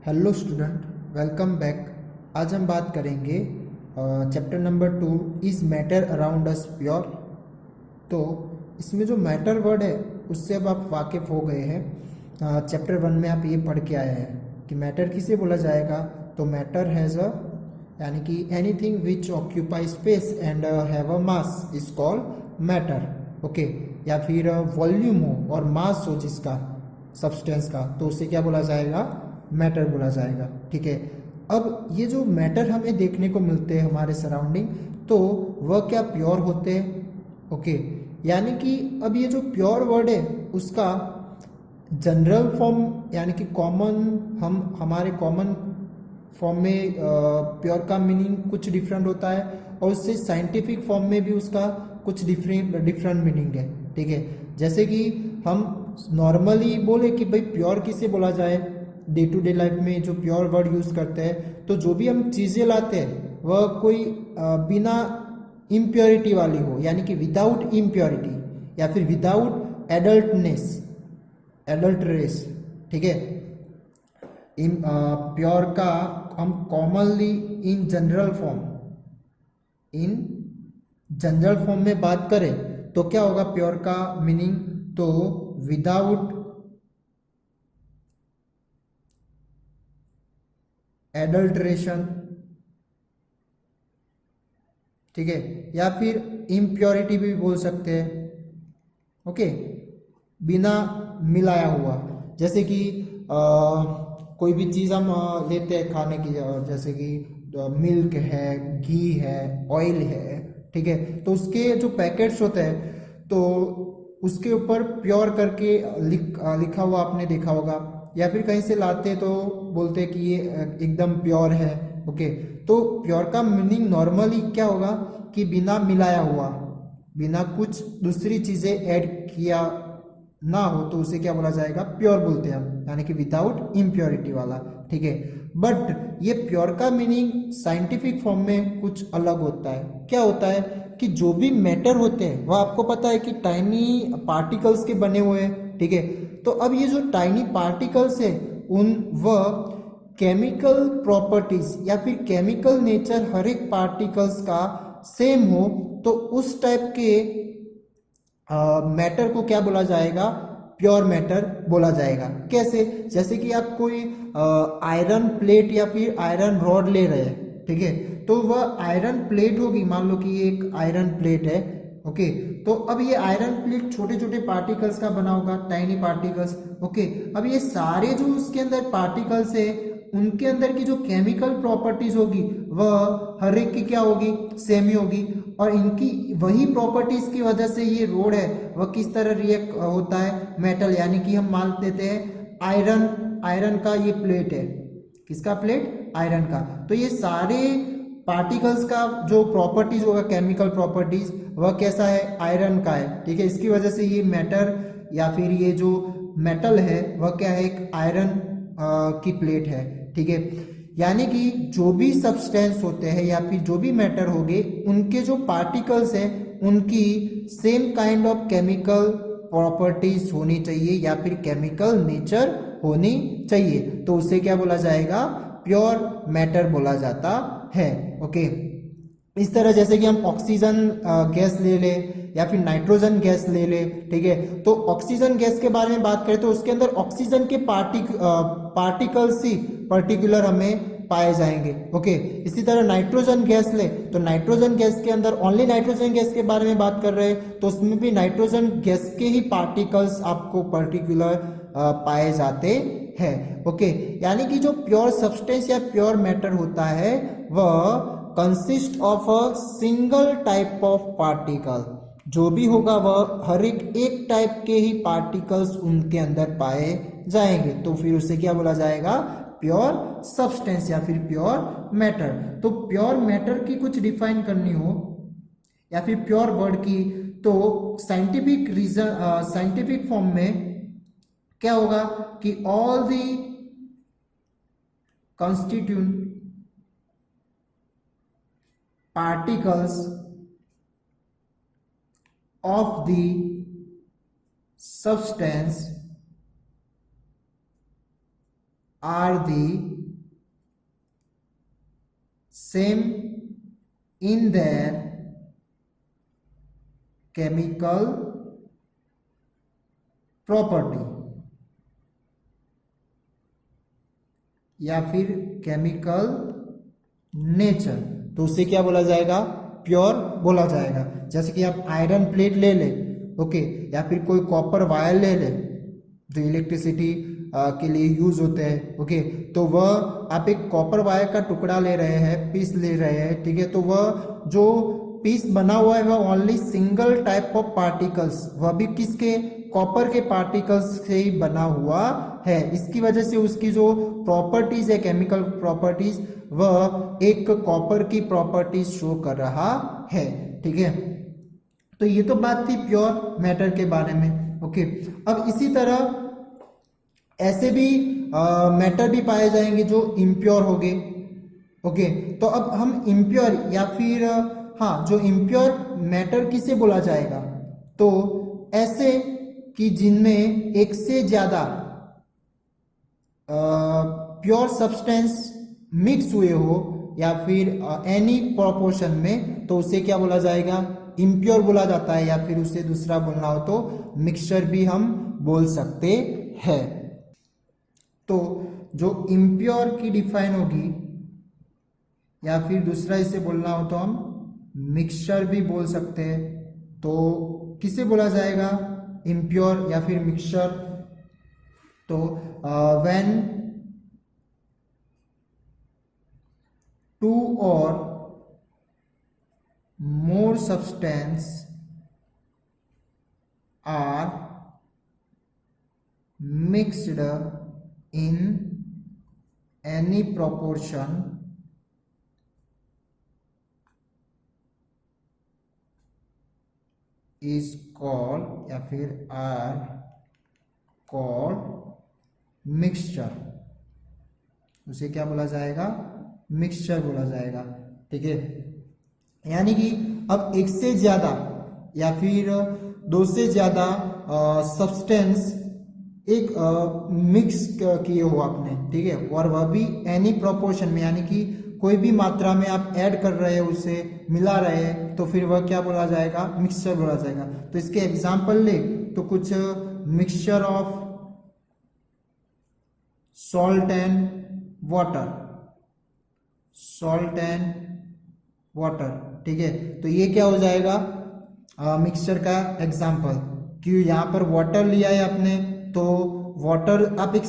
Hello student, welcome back. आज हम बात करेंगे chapter number 2 is matter around us pure. तो इसमें जो मैटर वर्ड है उससे अब आप वाकिफ़ हो गए हैं। चैप्टर 1 में आप ये पढ़ के आए हैं कि मैटर किसे बोला जाएगा। तो मैटर हैज़ अ यानी कि anything which occupy space and have a mass is called matter. Okay, या फिर वॉल्यूम हो और मास हो जिसका सब्सटेंस का, तो उसे क्या बोला जाएगा? मैटर बोला जाएगा। ठीक है, अब ये जो मैटर हमें देखने को मिलते हैं हमारे सराउंडिंग, तो वह क्या प्योर होते हैं? ओके, यानी कि अब ये जो प्योर वर्ड है उसका जनरल फॉर्म यानी कि कॉमन, हम हमारे कॉमन फॉर्म में प्योर का मीनिंग कुछ डिफरेंट होता है और उससे साइंटिफिक फॉर्म में भी उसका कुछ डिफरेंट मीनिंग है। ठीक है, जैसे कि हम नॉर्मली बोले कि भाई प्योर किसे बोला जाए, डे टू डे लाइफ में जो प्योर वर्ड यूज़ करते हैं, तो जो भी हम चीज़ें लाते हैं वह कोई बिना इम्प्योरिटी वाली हो, यानी कि विदाउट इम्प्योरिटी या फिर विदाउट एडल्ट्रेस। ठीक है, प्योर का हम कॉमनली इन जनरल फॉर्म में बात करें तो क्या होगा प्योर का मीनिंग? तो विदाउट एडल्ट्रेशन, ठीक है, या फिर इम्प्योरिटी भी बोल सकते हैं। ओके, बिना मिलाया हुआ। जैसे कि कोई भी चीज़ हम लेते हैं खाने की, जैसे कि मिल्क है, घी है, ऑयल है। ठीक है, तो उसके जो पैकेट्स होते हैं तो उसके ऊपर प्योर करके लिखा हुआ आपने देखा होगा, या फिर कहीं से लाते तो बोलते हैं कि ये एकदम प्योर है। ओके, तो प्योर का मीनिंग नॉर्मली क्या होगा कि बिना मिलाया हुआ, बिना कुछ दूसरी चीज़ें ऐड किया ना हो, तो उसे क्या बोला जाएगा? प्योर बोलते हैं हम, यानी कि विदाउट इम्प्योरिटी वाला। ठीक है, बट ये प्योर का मीनिंग साइंटिफिक फॉर्म में कुछ अलग होता है। क्या होता है कि जो भी मैटर होते हैं वह आपको पता है कि टाइनी पार्टिकल्स के बने हुए हैं। ठीक है, तो अब ये जो टाइनी पार्टिकल्स है उन वह केमिकल प्रॉपर्टीज या फिर केमिकल नेचर हर एक पार्टिकल्स का सेम हो, तो उस टाइप के मैटर को क्या बोला जाएगा? प्योर मैटर बोला जाएगा। कैसे? जैसे कि आप कोई आयरन प्लेट या फिर आयरन रॉड ले रहे हैं, ठीक है, तो वह आयरन प्लेट होगी, मान लो कि ये एक आयरन प्लेट है। ओके, तो अब ये आयरन प्लेट छोटे छोटे पार्टिकल्स का बना होगा, टाइनी पार्टिकल्स। ओके, अब ये सारे जो उसके अंदर पार्टिकल्स है उनके अंदर की जो केमिकल प्रॉपर्टीज होगी वह हर एक की क्या होगी? सेम ही होगी। और इनकी वही प्रॉपर्टीज की वजह से ये रोड है वह किस तरह रिएक्ट होता है? मेटल, यानी कि हम मान लेते हैं आयरन का ये प्लेट है। किसका प्लेट? आयरन का। तो ये सारे पार्टिकल्स का जो प्रॉपर्टीज होगा, केमिकल प्रॉपर्टीज, वह कैसा है? आयरन का है। ठीक है, इसकी वजह से ये मैटर या फिर ये जो मेटल है वह क्या है? एक आयरन की प्लेट है। ठीक है, यानी कि जो भी सब्सटेंस होते हैं या फिर जो भी मैटर होंगे उनके जो पार्टिकल्स हैं उनकी same kind of chemical properties होनी चाहिए या फिर केमिकल नेचर होनी चाहिए, तो उसे क्या बोला जाएगा? प्योर मैटर बोला जाता है। ओके, इस तरह जैसे कि हम ऑक्सीजन गैस ले ले या फिर नाइट्रोजन गैस ले ले। ठीक है, तो ऑक्सीजन गैस के बारे में बात करें तो उसके अंदर ऑक्सीजन के पार्टिकल्स ही पर्टिकुलर हमें पाए जाएंगे। ओके, इसी तरह नाइट्रोजन गैस ले तो नाइट्रोजन गैस के अंदर ओनली नाइट्रोजन गैस के बारे में बात कर रहे हैं तो उसमें भी नाइट्रोजन गैस के ही पार्टिकल्स आपको पर्टिकुलर पाए जाते हैं। ओके, यानी कि जो प्योर सब्सटेंस या प्योर मैटर होता है वह consist of a single type of particle. जो भी होगा वह हर एक टाइप के ही पार्टिकल्स उनके अंदर पाए जाएंगे, तो फिर उसे क्या बोला जाएगा? प्योर सब्सटेंस या फिर प्योर मैटर। तो प्योर मैटर की कुछ डिफाइन करनी हो या फिर प्योर वर्ड की, तो साइंटिफिक फॉर्म में क्या होगा कि all the constituent particles of the substance are the same in their chemical property या फिर केमिकल नेचर, तो उसे क्या बोला जाएगा, प्योर बोला जाएगा। जैसे कि आप आयरन प्लेट ले ले, ओके, या फिर कोई कॉपर वायर ले ले जो इलेक्ट्रिसिटी के लिए यूज होते हैं, ओके, तो वह आप एक कॉपर वायर का टुकड़ा ले रहे हैं, पीस ले रहे हैं, ठीक है, तो वह जो पीस बना हुआ है वह only single type of particles, वह भी किसके, कॉपर के पार्टिकल्स से ही बना हुआ है। इसकी वजह से उसकी जो प्रॉपर्टीज है, केमिकल प्रॉपर्टीज, वह एक कॉपर की प्रॉपर्टीज शो कर रहा है, ठीक है। तो ये तो बात थी प्योर मैटर के बारे में, ओके। अब इसी तरह ऐसे भी मैटर भी पाए जाएंगे जो इम्प्योर हो गए, ओके। तो अब हम इम्प्योर या फिर हाँ, जो इम्प्योर मैटर किसे बोला जाएगा, तो ऐसे कि जिनमें एक से ज्यादा प्योर सब्सटेंस मिक्स हुए हो या फिर एनी प्रोपोर्शन में, तो उसे क्या बोला जाएगा, इम्प्योर बोला जाता है, या फिर उसे दूसरा बोलना हो तो मिक्सचर भी हम बोल सकते हैं। तो जो इम्प्योर की डिफाइन होगी या फिर दूसरा इसे बोलना हो तो हम मिक्सचर भी बोल सकते हैं। तो किसे बोला जाएगा, इम्प्योर या फिर मिक्सचर, तो when two or more substance are mixed in any proportion is called या फिर are called mixture, उसे क्या बोला जाएगा, मिक्सचर बोला जाएगा, ठीक है। यानी कि अब एक से ज्यादा या फिर दो से ज्यादा सब्सटेंस एक मिक्स किए हो आपने, ठीक है, और वह भी एनी प्रोपोर्शन में, यानी कि कोई भी मात्रा में आप ऐड कर रहे हैं, उसे मिला रहे हैं, तो फिर वह क्या बोला जाएगा, मिक्सचर बोला जाएगा। तो इसके एग्जांपल ले तो कुछ mixture of salt and water, salt and water, ठीक है, तो ये क्या हो जाएगा, मिक्सचर का एग्जांपल। कि यहाँ पर वाटर लिया है आपने, तो वाटर आप एक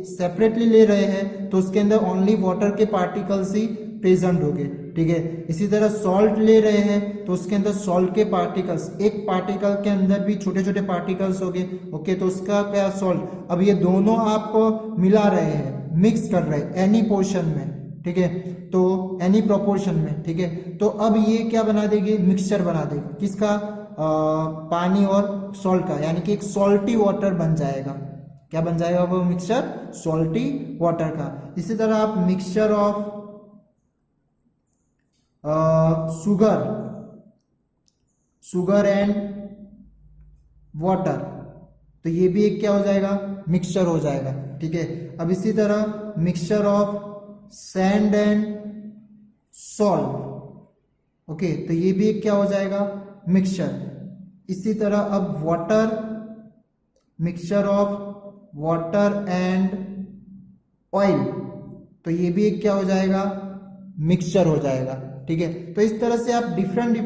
सेपरेटली ले रहे हैं, तो उसके अंदर ओनली वाटर के पार्टिकल्स ही प्रेजेंट होंगे, ठीक है। इसी तरह सॉल्ट ले रहे हैं, तो उसके अंदर सॉल्ट के पार्टिकल्स, एक पार्टिकल के अंदर भी छोटे छोटे पार्टिकल्स होंगे, ओके, तो उसका क्या, सॉल्ट। अब ये दोनों आप मिला रहे हैं, मिक्स कर रहे हैं एनी पोर्शन में, ठीक है, तो एनी प्रोपोर्शन में, ठीक है, तो अब ये क्या बना देगी, मिक्सचर बना देगी, किसका, पानी और सॉल्ट का, यानी कि एक सॉल्टी वाटर बन जाएगा। क्या बन जाएगा वो मिक्सचर, सॉल्टी वाटर का। इसी तरह आप mixture of sugar, sugar and water, तो ये भी एक क्या हो जाएगा, मिक्सचर हो जाएगा, ठीक है। अब इसी तरह mixture of sand and salt, okay, तो ये भी एक क्या हो जाएगा, मिक्सचर। इसी तरह अब water, mixture of water and oil, तो ये भी एक क्या हो जाएगा, मिक्सचर हो जाएगा, ठीक है। तो इस तरह से आप डिफरेंट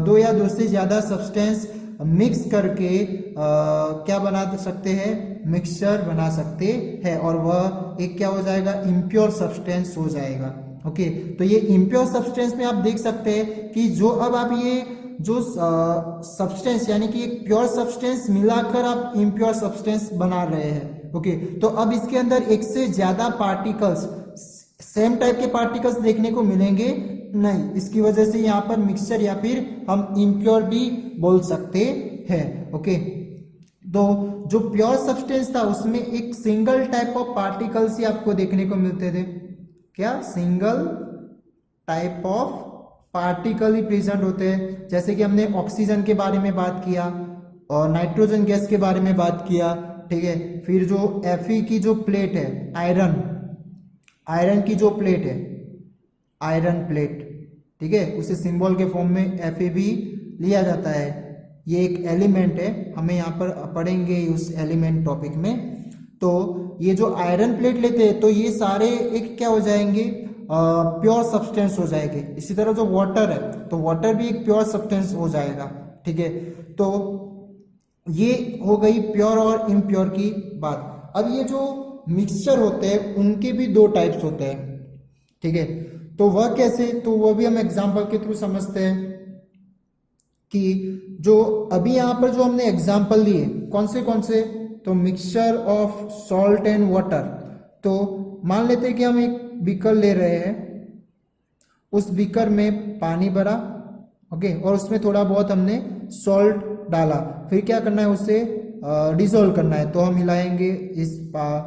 दो या दो से ज्यादा सब्सटेंस मिक्स करके क्या बना सकते हैं, मिक्सचर बना सकते हैं, और वह एक क्या हो जाएगा, इम्प्योर सब्सटेंस हो जाएगा, ओके। तो ये इम्प्योर सब्सटेंस में आप देख सकते हैं कि जो अब आप ये जो सब्सटेंस यानी कि एक प्योर सब्सटेंस मिलाकर आप इम्प्योर सब्सटेंस बना रहे हैं, ओके। तो अब इसके अंदर एक से ज्यादा पार्टिकल्स, सेम टाइप के पार्टिकल्स देखने को मिलेंगे नहीं, इसकी वजह से यहाँ पर मिक्सचर या फिर हम इम्प्योर भी बोल सकते हैं, ओके। तो जो प्योर सब्सटेंस था उसमें एक सिंगल टाइप ऑफ पार्टिकल्स ही आपको देखने को मिलते थे, क्या, single type of particle he present होते हैं। जैसे कि हमने ऑक्सीजन के बारे में बात किया और नाइट्रोजन गैस के बारे में बात किया, ठीक है। फिर जो Fe की जो प्लेट है, आयरन की जो प्लेट है, आयरन प्लेट, ठीक है, उसे सिंबल के फॉर्म में Fa भी लिया जाता है। ये एक एलिमेंट है, हमें यहाँ पर पढ़ेंगे उस एलिमेंट टॉपिक में। तो ये जो आयरन प्लेट लेते हैं तो ये सारे एक क्या हो जाएंगे, प्योर सब्सटेंस हो जाएंगे। इसी तरह जो वाटर है तो वाटर भी एक प्योर सब्सटेंस हो जाएगा, ठीक है। तो ये हो गई प्योर और इम्प्योर की बात। अब ये जो मिक्सचर होते हैं उनके भी दो टाइप्स होते हैं, ठीक है। तो वह कैसे, तो वह भी हम एग्जांपल के थ्रू समझते हैं कि जो अभी यहाँ पर जो हमने एग्जांपल लिए कौन से, तो mixture of salt and water. तो मान लेते हैं कि हम एक बीकर ले रहे हैं, उस बीकर में पानी भरा, ओके, और उसमें थोड़ा बहुत हमने सॉल्ट डाला, फिर क्या करना है, उसे डिसॉल्व करना है। तो हम हिलाएंगे इस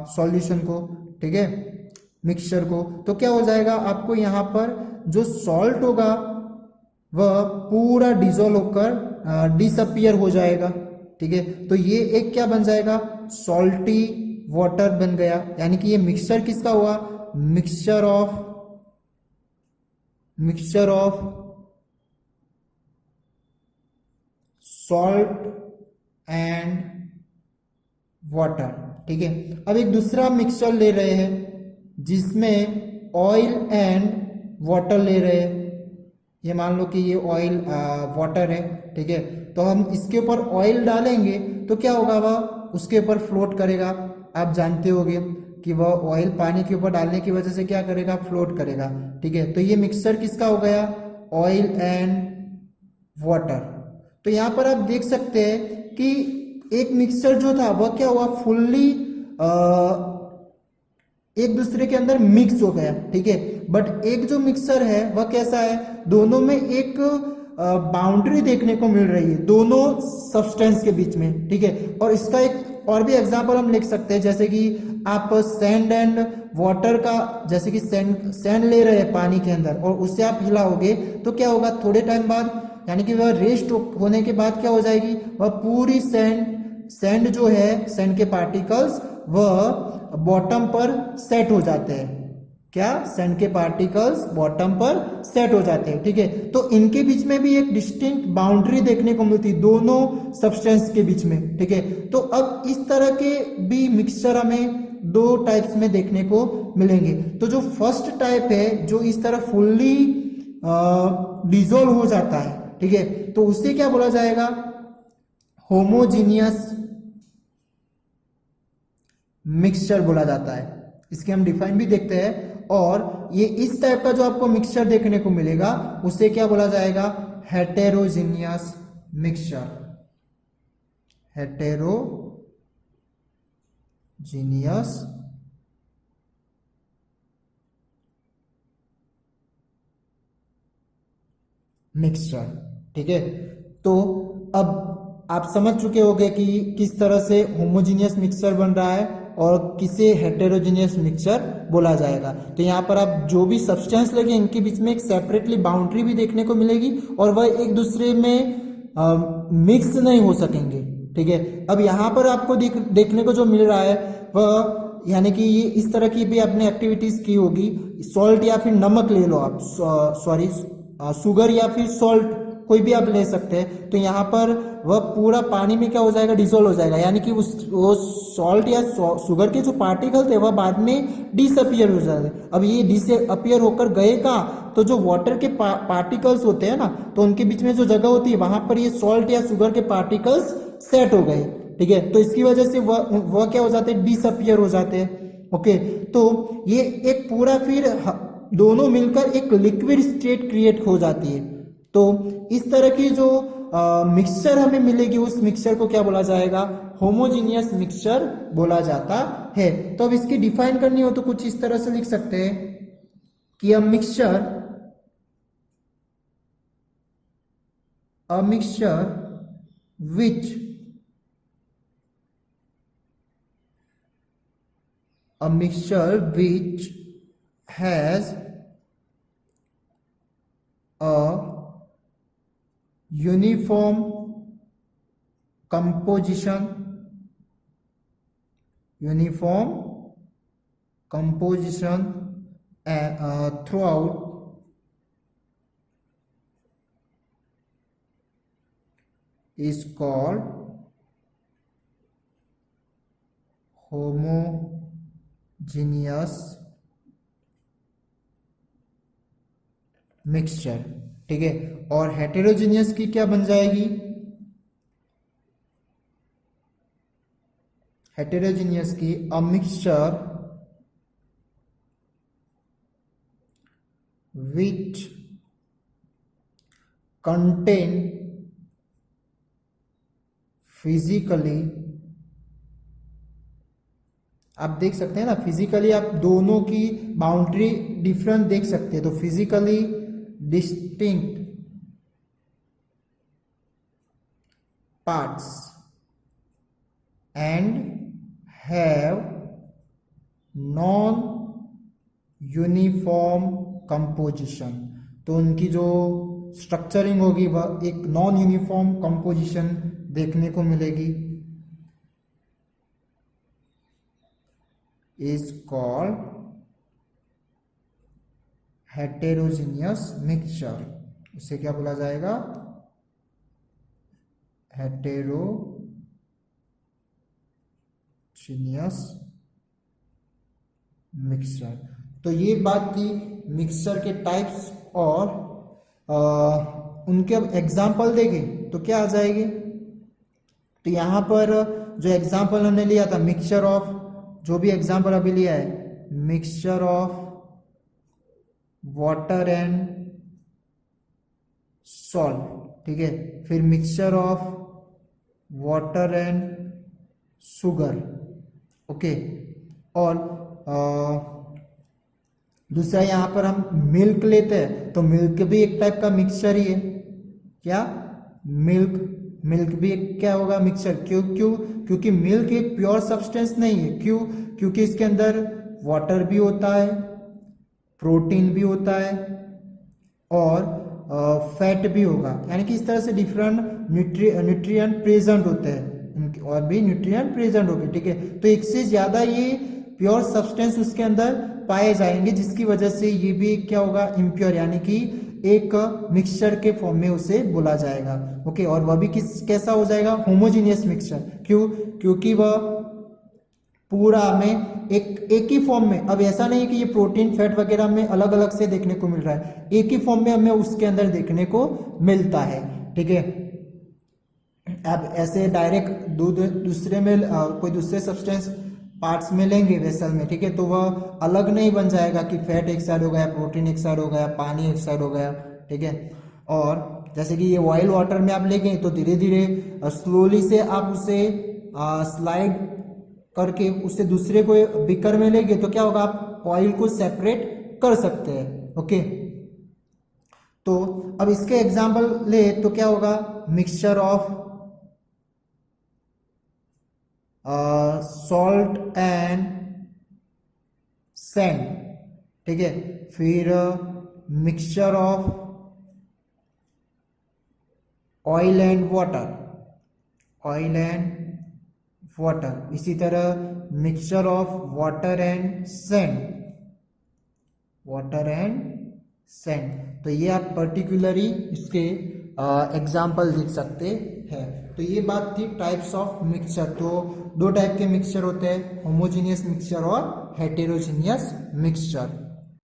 सॉल्यूशन को, ठीक है, मिक्सचर को। तो क्या हो जाएगा, आपको यहाँ पर जो सॉल्ट होगा वह पूरा डिसॉल्व होकर डिसअपियर हो जाएगा, ठीक है। तो ये एक क्या बन जाएगा, सॉल्टी वाटर बन गया। यानी कि ये मिक्सचर किसका हुआ, mixture of salt and water, ठीक है। अब एक दूसरा मिक्सचर ले रहे हैं जिसमें ऑयल एंड वाटर ले रहे हैं। ये मान लो कि ये ऑयल वाटर है, ठीक है। तो हम इसके ऊपर ऑयल डालेंगे तो क्या होगा, वह उसके ऊपर फ्लोट करेगा। आप जानते होंगे कि वह ऑयल पानी के ऊपर डालने की वजह से क्या करेगा, फ्लोट करेगा, ठीक है। तो ये मिक्सचर किसका हो गया, ऑयल एंड वाटर। तो यहाँ पर आप देख सकते हैं कि एक मिक्सचर जो था वह क्या हुआ, फुल्ली एक दूसरे के अंदर मिक्स हो गया, ठीक है। बट एक जो मिक्सचर है वह कैसा है, दोनों में एक बाउंड्री देखने को मिल रही है दोनों सब्सटेंस के बीच में, ठीक है। और इसका एक और भी एग्जांपल हम लिख सकते हैं, जैसे कि आप सैंड एंड वाटर का, जैसे कि सैंड ले रहे हैं पानी के अंदर और उससे आप हिलाओगे तो क्या होगा, थोड़े टाइम बाद, यानी कि वह रेस्ट होने के बाद क्या हो जाएगी, वह पूरी सैंड जो है, सैंड के पार्टिकल्स वह बॉटम पर सेट हो जाते हैं। क्या, सैंड के पार्टिकल्स बॉटम पर सेट हो जाते हैं, ठीक है। तो इनके बीच में भी एक डिस्टिंक्ट बाउंड्री देखने को मिलती है दोनों सब्सटेंस के बीच में, ठीक है। तो अब इस तरह के भी मिक्सचर हमें दो टाइप्स में देखने को मिलेंगे। तो जो फर्स्ट टाइप है जो इस तरह फुल्ली डिसॉल्व हो जाता है, ठीक है, तो उसे क्या बोला जाएगा, होमोजीनियस मिक्सचर बोला जाता है। इसके हम डिफाइन भी देखते हैं। और ये इस टाइप का जो आपको मिक्सचर देखने को मिलेगा उसे क्या बोला जाएगा, हेटेरोजीनियस मिक्सचर, हेटेरोजीनियस मिक्सचर, ठीक है। तो अब आप समझ चुके होंगे कि किस तरह से होमोजीनियस मिक्सचर बन रहा है और किसे हेटेरोजीनियस मिक्सचर बोला जाएगा। तो यहाँ पर आप जो भी सब्सटेंस लगे इनके बीच में एक सेपरेटली बाउंड्री भी देखने को मिलेगी और वह एक दूसरे में मिक्स नहीं हो सकेंगे, ठीक है। अब यहाँ पर आपको देखने को जो मिल रहा है वह, यानी कि ये इस तरह की भी आपने एक्टिविटीज की होगी, सॉल्ट या फिर नमक ले लो आप, सॉरी शुगर या फिर सॉल्ट कोई भी आप ले सकते हैं। तो यहाँ पर वह पूरा पानी में क्या हो जाएगा, डिसॉल्व हो जाएगा। यानी कि वो सॉल्ट या शुगर के जो पार्टिकल थे वह बाद में डिसअपियर हो जाते। अब ये डिसअपियर होकर गए कहाँ, तो जो वाटर के पार्टिकल्स होते हैं ना, तो उनके बीच में जो जगह होती है वहां पर ये सॉल्ट या शुगर के पार्टिकल्स सेट हो गए, ठीक है। तो इसकी वजह से वह क्या हो जाते हैं, डिसअपियर हो जाते हैं, ओके। तो ये एक पूरा फिर दोनों मिलकर एक लिक्विड स्टेट क्रिएट हो जाती है। तो इस तरह की जो मिक्सचर हमें मिलेगी उस मिक्सचर को क्या बोला जाएगा, होमोजीनियस मिक्सचर बोला जाता है। तो अब इसकी डिफाइन करनी हो तो कुछ इस तरह से लिख सकते हैं कि a mixture which has a uniform composition throughout is called homogeneous mixture. ठीक है, और हेटेरोजीनियस की क्या बन जाएगी? हेटेरोजीनियस की a mixture which contain physically, आप देख सकते हैं ना, फिजिकली आप दोनों की बाउंड्री डिफरेंट देख सकते हैं, तो physically distinct parts and have non uniform composition. तो उनकी जो स्ट्रक्चरिंग होगी वह एक नॉन यूनिफॉर्म कंपोजिशन देखने को मिलेगी, इज कॉल्ड हेटेरोजीनियस मिक्सचर। उसे क्या बोला जाएगा? Heterogeneous mixture. तो ये बात थी मिक्सचर के टाइप्स, और उनके अब एग्जाम्पल देखें तो क्या आ जाएगी? तो यहाँ पर जो एग्जाम्पल हमने लिया था मिक्सचर ऑफ, जो भी एग्जाम्पल अभी लिया है, mixture of water and salt. ठीक है, फिर mixture of water and sugar. Okay, और दूसरा यहाँ पर हम मिल्क लेते हैं, तो मिल्क भी एक टाइप का मिक्सचर ही है। क्या? मिल्क भी एक क्या होगा? मिक्सचर। क्योंकि मिल्क एक प्योर सब्सटेंस नहीं है। क्यों? क्योंकि इसके अंदर वाटर भी होता है, प्रोटीन भी होता है, और फैट भी होगा, यानी कि इस तरह से डिफरेंट न्यूट्रिएंट प्रेजेंट होते हैं, और भी न्यूट्रिएंट प्रेजेंट होंगे। ठीक है, तो एक से ज्यादा ये प्योर सब्सटेंस उसके अंदर पाए जाएंगे, जिसकी वजह से ये भी क्या होगा? इम्प्योर, यानी कि एक मिक्सचर के फॉर्म में उसे बोला जाएगा। ओके, और वह भी कैसा हो जाएगा? Homogeneous mixture. क्यों? क्योंकि वह पूरा में एक ही फॉर्म में, अब ऐसा नहीं है कि ये प्रोटीन फैट वगैरह में अलग अलग से देखने को मिल रहा है, एक ही फॉर्म में हमें उसके अंदर देखने को मिलता है। ठीक है, अब ऐसे डायरेक्ट दूध दूसरे में कोई दूसरे सब्सटेंस पार्ट्स में लेंगे वेसल में, ठीक है, तो वह अलग नहीं बन जाएगा कि फैट एक साइड हो गया, प्रोटीन एक साइड हो गया, पानी एक साइड हो गया। ठीक है, और जैसे कि ये बॉइल वाटर में आप ले गए तो धीरे धीरे स्लोली से आप उसे स्लाइड करके उससे दूसरे को बीकर में लेंगे तो क्या होगा? आप ऑयल को सेपरेट कर सकते हैं। ओके, तो अब इसके एग्जांपल ले तो क्या होगा? Mixture of salt and sand. ठीक है, फिर mixture of oil and water, oil and water. इसी तरह mixture of water and sand, water and sand. तो ये आप पर्टिकुलरली इसके एग्जाम्पल देख सकते हैं। तो ये बात थी टाइप्स ऑफ मिक्सचर। तो दो टाइप के मिक्सचर होते हैं, होमोजीनियस मिक्सचर और हेटेरोजीनियस मिक्सचर।